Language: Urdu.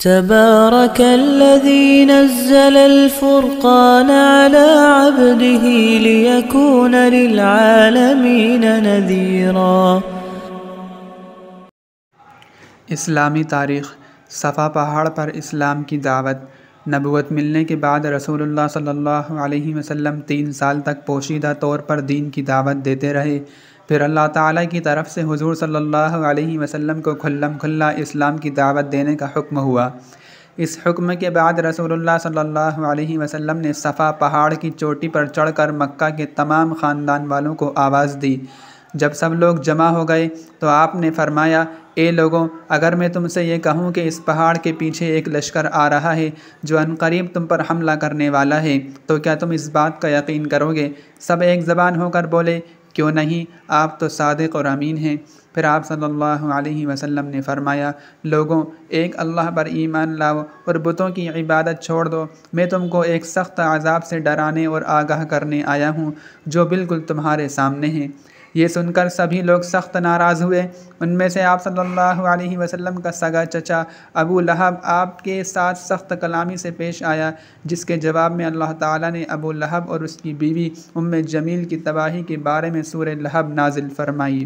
تبارك الذي نزل الفرقان على عبده ليكون للعالمين نذيرا۔ اسلامی تاریخ۔ صفا پہاڑ پر اسلام کی دعوت۔ نبوت ملنے کے بعد رسول اللہ صلی اللہ علیہ وسلم 3 سال تک پوشیدہ طور پر دین کی دعوت دیتے رہے۔ پھر اللہ تعالیٰ کی طرف سے حضور صلی اللہ علیہ وسلم کو کھلم کھلا اسلام کی دعوت دینے کا حکم ہوا۔ اس حکم کے بعد رسول اللہ صلی اللہ علیہ وسلم نے صفا پہاڑ کی چوٹی پر چڑھ کر مکہ کے تمام خاندان والوں کو آواز دی۔ جب سب لوگ جمع ہو گئے تو آپ نے فرمایا، اے لوگوں، اگر میں تم سے یہ کہوں کہ اس پہاڑ کے پیچھے ایک لشکر آ رہا ہے جو عنقریب تم پر حملہ کرنے والا ہے، تو کیا تم اس بات کا یقین کرو گے؟ سب ایک زبان ہو کر بولے، کیوں نہیں، آپ تو صادق اور امین ہیں۔ پھر آپ صلی اللہ علیہ وسلم نے فرمایا، لوگوں، ایک اللہ پر ایمان لاؤ اور بتوں کی عبادت چھوڑ دو۔ میں تم کو ایک سخت عذاب سے ڈرانے اور آگاہ کرنے آیا ہوں جو بالکل تمہارے سامنے ہے۔ یہ سن کر سبھی لوگ سخت ناراض ہوئے۔ ان میں سے آپ صلی اللہ علیہ وسلم کا سگا چچا ابو لہب آپ کے ساتھ سخت کلامی سے پیش آیا، جس کے جواب میں اللہ تعالیٰ نے ابو لہب اور اس کی بیوی ام جمیل کی تباہی کے بارے میں سورہ لہب نازل فرمائی۔